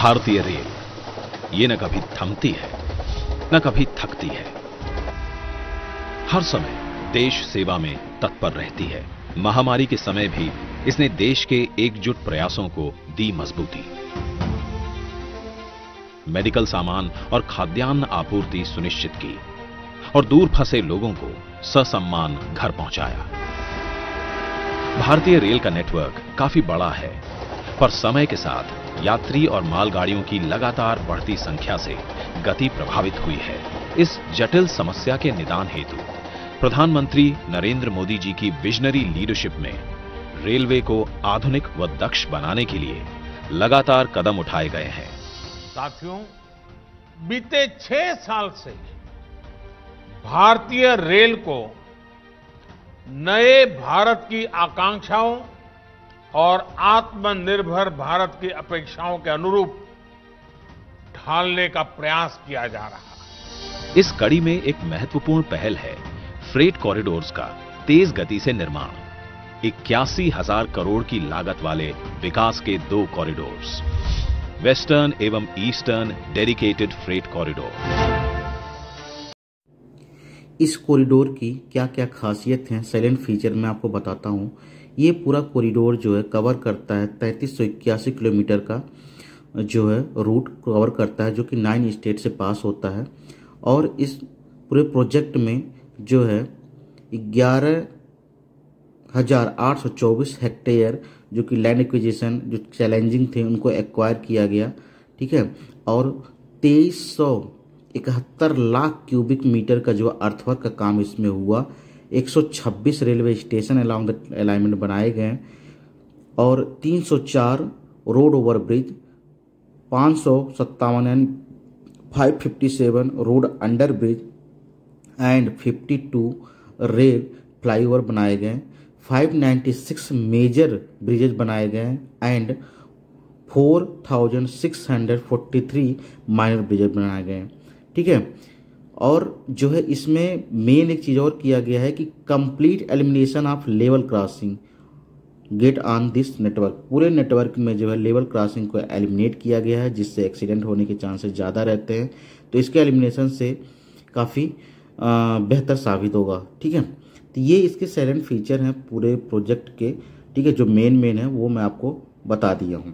भारतीय रेल ये न कभी थमती है न कभी थकती है। हर समय देश सेवा में तत्पर रहती है। महामारी के समय भी इसने देश के एकजुट प्रयासों को दी मजबूती। मेडिकल सामान और खाद्यान्न आपूर्ति सुनिश्चित की और दूर फंसे लोगों को ससम्मान घर पहुंचाया। भारतीय रेल का नेटवर्क काफी बड़ा है, पर समय के साथ यात्री और मालगाड़ियों की लगातार बढ़ती संख्या से गति प्रभावित हुई है। इस जटिल समस्या के निदान हेतु प्रधानमंत्री नरेंद्र मोदी जी की विजनरी लीडरशिप में रेलवे को आधुनिक व दक्ष बनाने के लिए लगातार कदम उठाए गए हैं। साथियों, बीते 6 साल से भारतीय रेल को नए भारत की आकांक्षाओं और आत्मनिर्भर भारत की अपेक्षाओं के अनुरूप ढालने का प्रयास किया जा रहा है। इस कड़ी में एक महत्वपूर्ण पहल है फ्रेट कॉरिडोर्स का तेज गति से निर्माण। 81,000 करोड़ की लागत वाले विकास के 2 कॉरिडोर्स, वेस्टर्न एवं ईस्टर्न डेडिकेटेड फ्रेट कॉरिडोर। इस कॉरिडोर की क्या क्या खासियत है, साइलेंट फीचर मैं आपको बताता हूं। ये पूरा कॉरिडोर जो है कवर करता है 3381 किलोमीटर का जो है रूट कवर करता है, जो कि 9 स्टेट से पास होता है। और इस पूरे प्रोजेक्ट में जो है 11,824 हेक्टेयर जो कि लैंड एक्विजिशन जो चैलेंजिंग थे उनको एक्वायर किया गया, ठीक है। और 2371 लाख क्यूबिक मीटर का जो अर्थवर्क का काम इसमें हुआ। 126 railway station along the alignment बनाए गए और 304 road over bridge, 557 road under bridge and 52 rail flyover बनाए गए। 596 मेजर ब्रिजेज बनाए गए एंड 4,643 माइनर ब्रिजेज बनाए गए, ठीक है। और जो है इसमें मेन एक चीज और किया गया है कि complete elimination of level crossing get on this network. पूरे नेटवर्क में जो है लेवल क्रॉसिंग को एलिमिनेट किया गया है, जिससे एक्सीडेंट होने के चांसेस ज़्यादा रहते हैं। तो इसके एलिमिनेशन से काफ़ी बेहतर साबित होगा, ठीक है। तो ये इसके साइलेंट फीचर हैं पूरे प्रोजेक्ट के, ठीक है। जो मेन है वो मैं आपको बता दिया हूँ।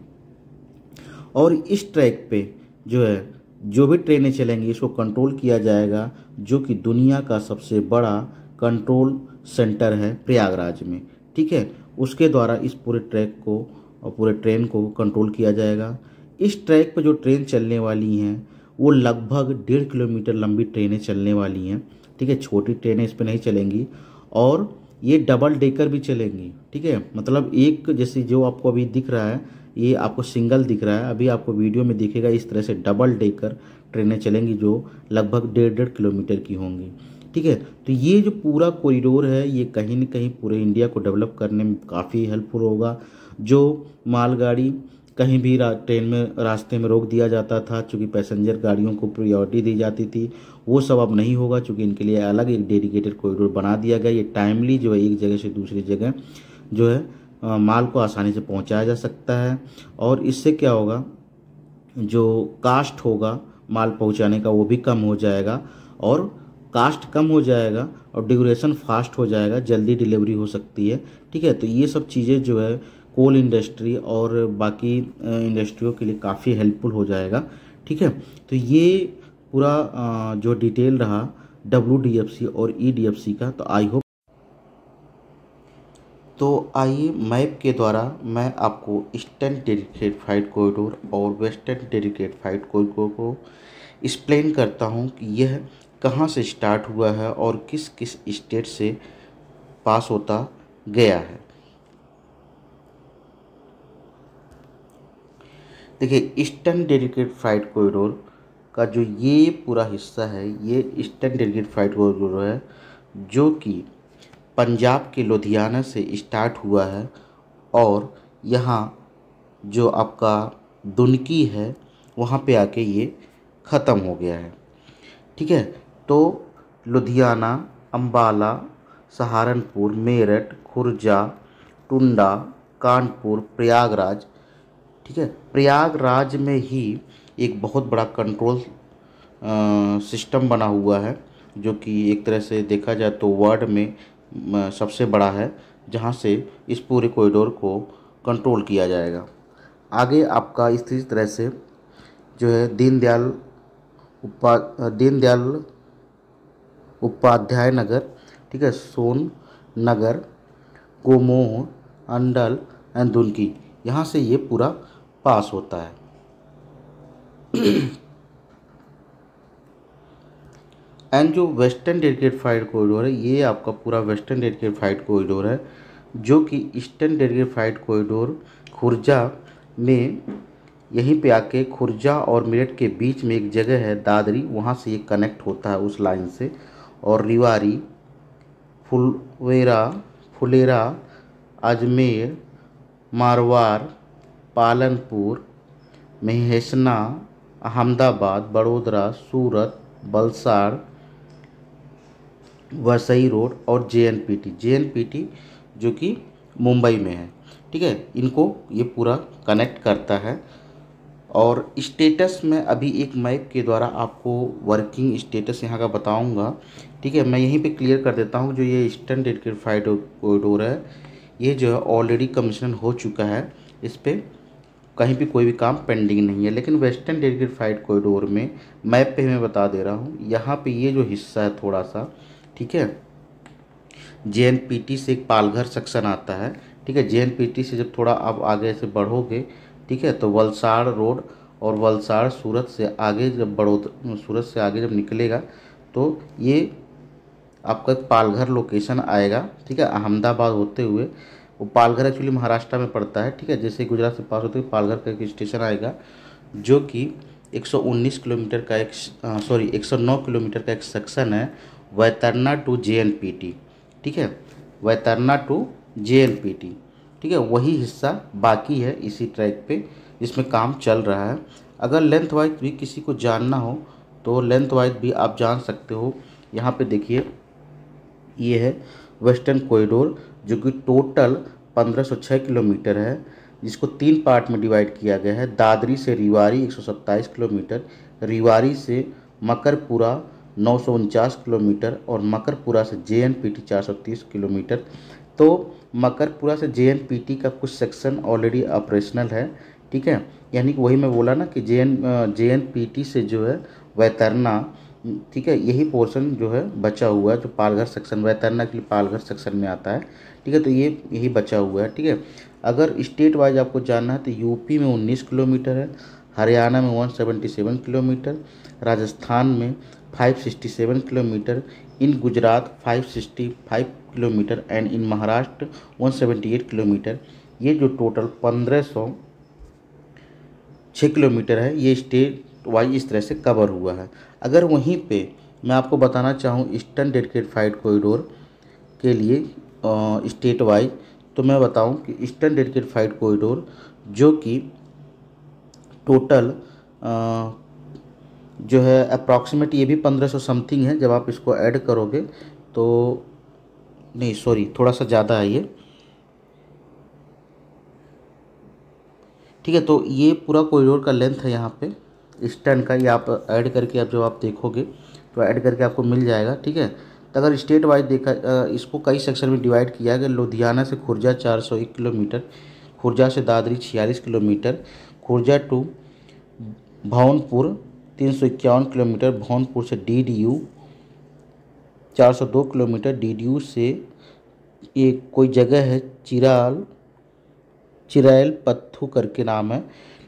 और इस ट्रैक पे जो है जो भी ट्रेनें चलेंगी इसको कंट्रोल किया जाएगा, जो कि दुनिया का सबसे बड़ा कंट्रोल सेंटर है प्रयागराज में, ठीक है। उसके द्वारा इस पूरे ट्रैक को और पूरे ट्रेन को कंट्रोल किया जाएगा। इस ट्रैक पर जो ट्रेन चलने वाली हैं वो लगभग 1.5 किलोमीटर लंबी ट्रेनें चलने वाली हैं, ठीक है। छोटी ट्रेनें इस पर नहीं चलेंगी और ये डबल डेकर भी चलेंगी, ठीक है। मतलब एक जैसे जो आपको अभी दिख रहा है ये आपको सिंगल दिख रहा है, अभी आपको वीडियो में दिखेगा इस तरह से डबल डेकर ट्रेनें चलेंगी जो लगभग 1.5 किलोमीटर की होंगी, ठीक है। तो ये जो पूरा कॉरिडोर है ये कहीं न कहीं पूरे इंडिया को डेवलप करने में काफ़ी हेल्पफुल होगा। जो मालगाड़ी कहीं भी ट्रेन में रास्ते में रोक दिया जाता था, चूँकि पैसेंजर गाड़ियों को प्रायोरिटी दी जाती थी, वो सब अब नहीं होगा, चूँकि इनके लिए अलग एक डेडिकेटेड कॉरिडोर बना दिया गया। ये टाइमली जो है एक जगह से दूसरी जगह जो है माल को आसानी से पहुंचाया जा सकता है। और इससे क्या होगा, जो कास्ट होगा माल पहुंचाने का वो भी कम हो जाएगा और कास्ट कम हो जाएगा और ड्यूरेशन फास्ट हो जाएगा, जल्दी डिलीवरी हो सकती है, ठीक है। तो ये सब चीज़ें जो है कोल इंडस्ट्री और बाकी इंडस्ट्रियों के लिए काफ़ी हेल्पफुल हो जाएगा, ठीक है। तो ये पूरा जो डिटेल रहा WDFC और EDFC का, तो आई होप। तो आइए मैप के द्वारा मैं आपको ईस्टर्न डेडिकेटेड फ्रेट कॉरिडोर और वेस्टर्न डेडिकेटेड फ्रेट कॉरिडोर को एक्सप्लेन करता हूं कि यह कहां से स्टार्ट हुआ है और किस किस स्टेट से पास होता गया है। देखिए, ईस्टर्न डेडिकेटेड फ्रेट कॉरिडोर का जो ये पूरा हिस्सा है ये ईस्टर्न डेडिकेटेड फ्रेट कॉरिडोर है, जो कि पंजाब के लुधियाना से स्टार्ट हुआ है और यहाँ जो आपका दुनकी है वहाँ पे आके ये ख़त्म हो गया है, ठीक है। तो लुधियाना, अम्बाला, सहारनपुर, मेरठ, खुर्जा, टुंडा, कानपुर, प्रयागराज, ठीक है। प्रयागराज में ही एक बहुत बड़ा कंट्रोल सिस्टम बना हुआ है, जो कि एक तरह से देखा जाए तो वर्ल्ड में सबसे बड़ा है, जहां से इस पूरे कॉरिडोर को कंट्रोल किया जाएगा। आगे आपका इसी तरह से जो है दीनदयाल उपाध्याय नगर, ठीक है, सोन नगर, गोमोह, अंडल एंड दुनकी, यहाँ से ये पूरा पास होता है। एंड जो वेस्टर्न डेडिकेटेड कॉरिडोर है, ये आपका पूरा वेस्टर्न डेडिकेटेड कॉरिडोर है, जो कि ईस्टर्न डेडिकेटेड कॉरिडोर खुर्जा में यहीं पे आके खुर्जा और मेरठ के बीच में एक जगह है दादरी, वहाँ से ये कनेक्ट होता है उस लाइन से। और रिवारी, फुलेरा, अजमेर, मारवाड़, पालनपुर, महेसना, अहमदाबाद, बड़ोदरा, सूरत, वलसाड़, वसई रोड और जेएनपीटी जो कि मुंबई में है, ठीक है, इनको ये पूरा कनेक्ट करता है। और स्टेटस में अभी एक मैप के द्वारा आपको वर्किंग स्टेटस यहाँ का बताऊँगा, ठीक है। मैं यहीं पे क्लियर कर देता हूँ, जो ये ईस्टर्न डेडिकेटेड कॉरिडोर है, ये जो है ऑलरेडी कमीशन हो चुका है, इस पर कहीं भी कोई भी काम पेंडिंग नहीं है। लेकिन वेस्टर्न डेडिकेटेड कॉरिडोर में मैप पे मैं बता दे रहा हूँ, यहाँ पे ये जो हिस्सा है थोड़ा सा, ठीक है, जेएनपीटी से एक पालघर सेक्शन आता है, ठीक है। जेएनपीटी से जब थोड़ा आप आगे से बढ़ोगे, ठीक है, तो वलसाड़ रोड और वलसाड़ सूरत से आगे जब सूरत से आगे जब निकलेगा तो ये आपका पालघर लोकेशन आएगा, ठीक है, अहमदाबाद होते हुए। वो पालघर एक्चुअली महाराष्ट्र में पड़ता है, ठीक है, जैसे गुजरात से पास होते हुए पालघर का एक स्टेशन आएगा, जो कि 119 किलोमीटर का 109 किलोमीटर का एक सेक्शन है, वैतरना टू जेएनपीटी, ठीक है, वैतरना टू जेएनपीटी, ठीक है, वही हिस्सा बाकी है इसी ट्रैक पे जिसमें काम चल रहा है। अगर लेंथ वाइज भी किसी को जानना हो तो लेंथ वाइज भी आप जान सकते हो। यहाँ पे देखिए, ये है वेस्टर्न कॉरिडोर, जो कि टोटल 1506 किलोमीटर है, जिसको 3 पार्ट में डिवाइड किया गया है। दादरी से रिवारी 127 किलोमीटर, रिवारी से मकरपुरा 949 किलोमीटर और मकरपुरा से जेएनपीटी 430 किलोमीटर। तो मकरपुरा से जेएनपीटी का कुछ सेक्शन ऑलरेडी ऑपरेशनल है, ठीक है, यानी कि वही मैं बोला ना कि जेएनपीटी से जो है वैतरना, ठीक है, यही पोर्शन जो है बचा हुआ है, जो पालघर सेक्शन वैतरना के लिए पालघर सेक्शन में आता है, ठीक है, तो ये यही बचा हुआ है, ठीक है। अगर स्टेट वाइज आपको जानना है तो यूपी में 19 किलोमीटर है, हरियाणा में 177 किलोमीटर, राजस्थान में 567 kilometre, in Gujarat 565 kilometre and in Maharashtra 178 kilometre. ये जो टोटल 1506 किलोमीटर है, ये स्टेट वाइज इस तरह से कवर हुआ है। अगर वहीं पे मैं आपको बताना चाहूँ ईस्टर्न डेडिकेटेड कॉरिडोर के लिए स्टेट वाइज, तो मैं बताऊं कि ईस्टर्न डेडिकेटेड कॉरिडोर जो कि टोटल जो है अप्रॉक्सीमेट ये भी 1500 समथिंग है। जब आप इसको ऐड करोगे तो नहीं सॉरी थोड़ा सा ज़्यादा है ये, ठीक है। तो ये पूरा कॉरिडोर का लेंथ है यहाँ पे ईस्टर्न का, ये आप ऐड करके आप जब आप देखोगे तो ऐड करके आपको मिल जाएगा, ठीक है। तो अगर स्टेट वाइज देखा इसको कई सेक्शन में डिवाइड किया गया। लुधियाना से खुर्जा 401 किलोमीटर, खुर्जा से Dadri 46 kilometre, Khurja to Bhawanpur 351 kilometre, Bhawanpur से डीडीयू 402 किलोमीटर, डीडीयू से एक कोई जगह है चिरायल पत्थू करके नाम है,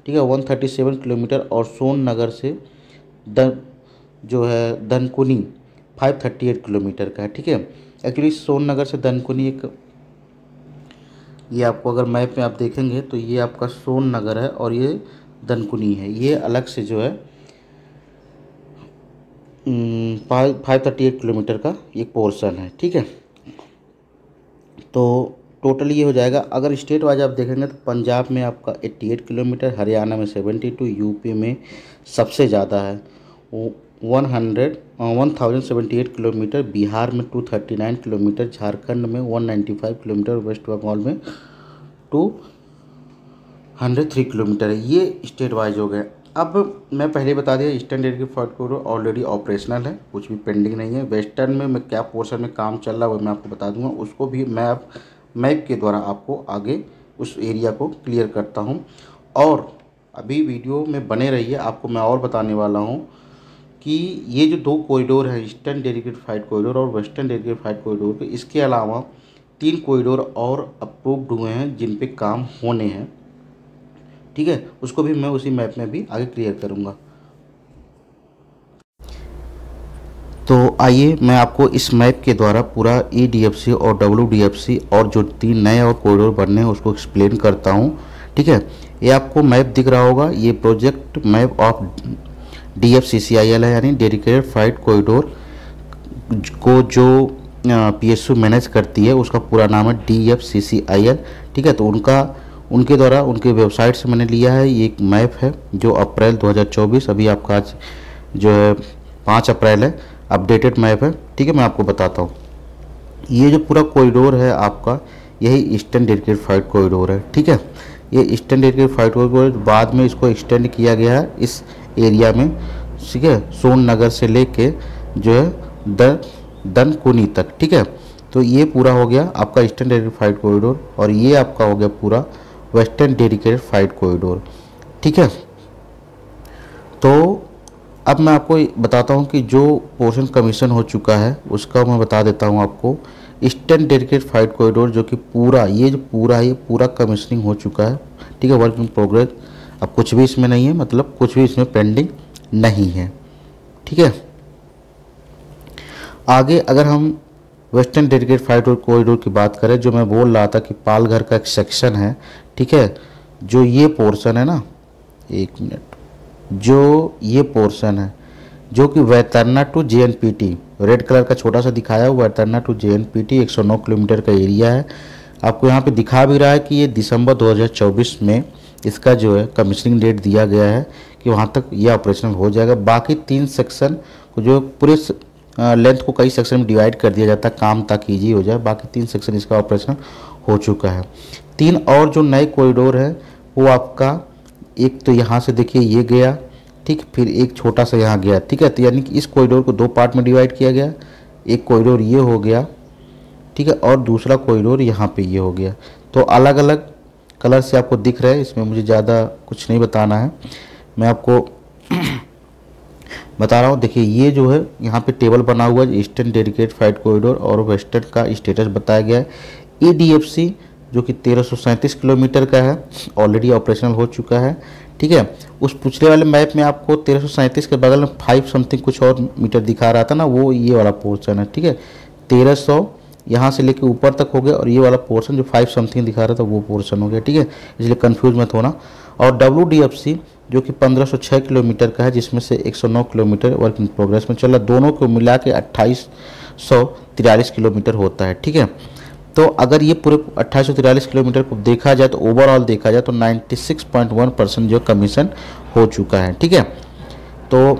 ठीक है, 137 किलोमीटर। और सोन नगर से जो है दनकुनी 538 किलोमीटर का है, ठीक है। एक्चुअली सोन नगर से दनकुनी एक, ये आपको अगर मैप में आप देखेंगे तो ये आपका सोन नगर है और ये दनकुनी है, ये अलग से जो है 538 किलोमीटर का एक पोर्शन है, ठीक है। तो टोटल ये हो जाएगा। अगर स्टेट वाइज आप देखेंगे तो पंजाब में आपका 88 किलोमीटर, हरियाणा में 72, यूपी में सबसे ज़्यादा है 1078 किलोमीटर, बिहार में 239 किलोमीटर, झारखंड में 195 किलोमीटर, वेस्ट बंगाल में 103 किलोमीटर है। ये स्टेट वाइज हो गए। अब मैं पहले बता दिया eastern dedicated freight corridor already operational है, कुछ भी पेंडिंग नहीं है। वेस्टर्न में मैं क्या पोर्शन में काम चल रहा है वो मैं आपको बता दूंगा, उसको भी मैं अब मैप के द्वारा आपको आगे उस एरिया को क्लियर करता हूँ। और अभी वीडियो में बने रहिए, आपको मैं और बताने वाला हूँ कि ये जो 2 कॉरिडोर हैं, ईस्टर्न डेडिकेटेड फ्राइट कॉरिडोर और वेस्टर्न डेडिकेटेड फ्राइट कॉरिडोर के, इसके अलावा 3 कॉरिडोर और अप्रूव्ड हुए हैं जिन पे काम होने हैं, ठीक है। उसको भी मैं उसी मैप में भी आगे क्लियर करूँगा। तो आइए मैं आपको इस मैप के द्वारा पूरा EDFC और WDFC और जो 3 नए और कॉरिडोर बनने हैं उसको एक्सप्लेन करता हूँ, ठीक है। ये आपको मैप दिख रहा होगा, ये प्रोजेक्ट मैप ऑफ DFCCIL है, यानी डेडिकेटेड फ्राइट कॉरिडोर को जो PSU मैनेज करती है उसका पूरा नाम है DFCCIL, ठीक है। तो उनके द्वारा उनके वेबसाइट से मैंने लिया है। ये एक मैप है जो अप्रैल 2024, अभी आपका आज जो है 5 अप्रैल है, अपडेटेड मैप है, ठीक है। मैं आपको बताता हूँ, ये जो पूरा कॉरिडोर है आपका, यही ईस्टर्न डेडिकेटेड फ्राइट कॉरिडोर है, ठीक है। ये ईस्टर्न डेडिकेटेड फ्राइट कॉरिडोर बाद में इसको एक्सटेंड किया गया है इस एरिया में, ठीक है, सोन नगर से लेके जो है दनकुनी तक, ठीक है। तो ये पूरा हो गया आपका ईस्टर्न डेडिकेटेड फ्राइट कॉरिडोर और ये आपका हो गया पूरा वेस्टर्न डेडिकेटेड फ्राइट कॉरिडोर, ठीक है। तो अब मैं आपको बताता हूँ कि जो पोर्शन कमीशन हो चुका है उसका मैं बता देता हूँ आपको। ईस्टर्न डेडिकेटेड फ्राइट कॉरिडोर जो कि पूरा ये पूरा कमीशनिंग हो चुका है, ठीक है, वर्क इन प्रोग्रेस। अब कुछ भी इसमें नहीं है, मतलब कुछ भी इसमें पेंडिंग नहीं है, ठीक है। आगे अगर हम वेस्टर्न डेडिकेटेड फ्राइट कॉरिडोर की बात करें, जो मैं बोल रहा था कि पालघर का एक सेक्शन है, ठीक है, जो ये पोर्शन है ना, एक मिनट, जो ये पोर्शन है जो कि Vaitarna to JNPT, red colour का छोटा सा दिखाया हुआ, वैतरना टू JNPT 109 किलोमीटर का एरिया है। आपको यहाँ पे दिखा भी रहा है कि ये दिसंबर 2024 में इसका जो है कमीशनिंग डेट दिया गया है कि वहाँ तक ये ऑपरेशनल हो जाएगा। बाकी 3 सेक्शन को जो पूरे लेंथ को कई सेक्शन में डिवाइड कर दिया जाता है काम ताकि ईजी हो जाए। बाकी 3 सेक्शन इसका ऑपरेशन हो चुका है। 3 और जो नए कॉरिडोर है वो आपका, एक तो यहाँ से देखिए ये गया, ठीक, फिर एक छोटा सा यहाँ गया, ठीक है। तो यानी कि इस कॉरिडोर को 2 पार्ट में डिवाइड किया गया, एक कॉरिडोर ये हो गया, ठीक है, और दूसरा कॉरिडोर यहाँ पे ये हो गया। तो अलग अलग कलर से आपको दिख रहा है, इसमें मुझे ज़्यादा कुछ नहीं बताना है, मैं आपको बता रहा हूँ। देखिए ये जो है यहाँ पे टेबल बना हुआ है, ईस्टर्न डेडिकेटेड फ्राइट कॉरिडोर और वेस्टर्न का स्टेटस बताया गया है। EDFC जो कि 1337 किलोमीटर का है, ऑलरेडी ऑपरेशनल हो चुका है, ठीक है। उस पिछले वाले मैप में आपको 1337 के बगल में 5 समथिंग कुछ और मीटर दिखा रहा था ना, वो ये वाला पोर्शन है, ठीक है। 1300 यहाँ से लेके ऊपर तक हो गया और ये वाला पोर्शन जो 5 समथिंग दिखा रहा था वो पोर्शन हो गया, ठीक है। इसलिए कंफ्यूज मत होना। और WDFC जो कि 1506 किलोमीटर का है, जिसमें से 109 किलोमीटर वर्क इन प्रोग्रेस में चल रहा, दोनों को मिला के 2843 किलोमीटर होता है, ठीक है। तो अगर ये पूरे 2843 किलोमीटर को देखा जाए तो ओवरऑल देखा जाए तो 96.1% जो कमीशन हो चुका है, ठीक है। तो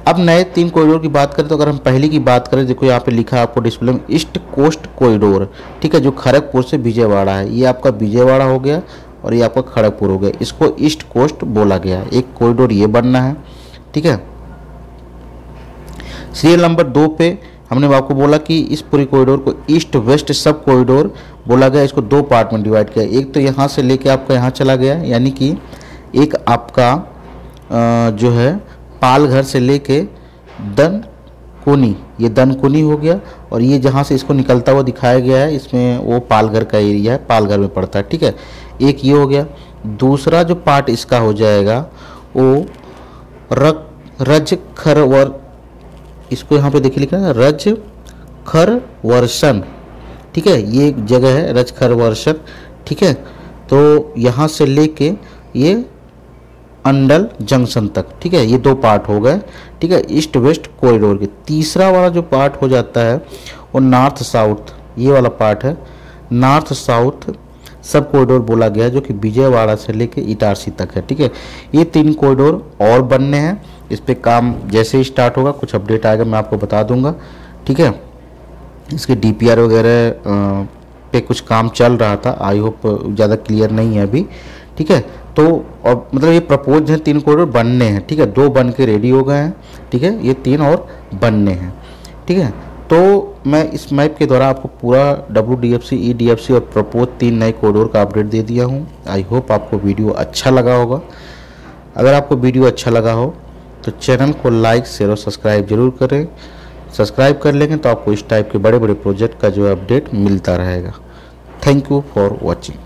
अब नए 3 कॉरिडोर की बात करें तो अगर हम पहली की बात करें, देखो यहाँ पे लिखा है आपको डिस्प्ले में, ईस्ट कोस्ट कॉरिडोर, ठीक है, जो खड़गपुर से विजयवाड़ा है। ये आपका विजयवाड़ा हो गया और ये आपका खड़गपुर हो गया, इसको ईस्ट कोस्ट बोला गया है। एक कॉरिडोर ये बनना है, ठीक है। सीरियल नंबर 2 पे हमने आपको बोला कि इस पूरी कॉरिडोर को ईस्ट वेस्ट सब कॉरिडोर बोला गया। इसको 2 पार्ट में डिवाइड किया, एक तो यहाँ से लेके आपका यहाँ चला गया, यानी कि एक आपका जो है पालघर से लेके दनकुनी, ये दनकुनी हो गया, और ये जहाँ से इसको निकलता हुआ दिखाया गया है इसमें वो पालघर का एरिया है, पालघर में पड़ता है, ठीक है। एक ये हो गया। दूसरा जो पार्ट इसका हो जाएगा वो रजखरवर, इसको यहाँ पे देखिए लिखा है रजखरवर्षन, ठीक है, ये एक जगह है रजखरवर्षन, ठीक है। तो यहाँ से लेके ये अंडल जंक्शन तक, ठीक है, ये 2 पार्ट हो गए, ठीक है, ईस्ट वेस्ट कॉरिडोर के। तीसरा वाला जो पार्ट हो जाता है वो नॉर्थ साउथ, ये वाला पार्ट है, नॉर्थ साउथ सब कॉरिडोर बोला गया है, जो कि विजयवाड़ा से लेके इटारसी तक है, ठीक है। ये 3 कॉरिडोर और बनने हैं, इस पे काम जैसे ही स्टार्ट होगा कुछ अपडेट आएगा मैं आपको बता दूंगा, ठीक है। इसके DPR वगैरह पे कुछ काम चल रहा था, आई होप ज़्यादा क्लियर नहीं है अभी, ठीक है। तो और मतलब ये प्रपोज हैं 3 कॉरिडोर बनने हैं, ठीक है, 2 बन के रेडी हो गए हैं, ठीक है, ये 3 और बनने हैं, ठीक है। तो मैं इस मैप के द्वारा आपको पूरा WDFC, EDFC और प्रपोज 3 नए कॉरिडोर का अपडेट दे दिया हूँ। आई होप आपको वीडियो अच्छा लगा होगा। अगर आपको वीडियो अच्छा लगा हो तो चैनल को लाइक, शेयर और सब्सक्राइब जरूर करें। सब्सक्राइब कर लेंगे तो आपको इस टाइप के बड़े बड़े प्रोजेक्ट का जो है अपडेट मिलता रहेगा। Thank you for watching.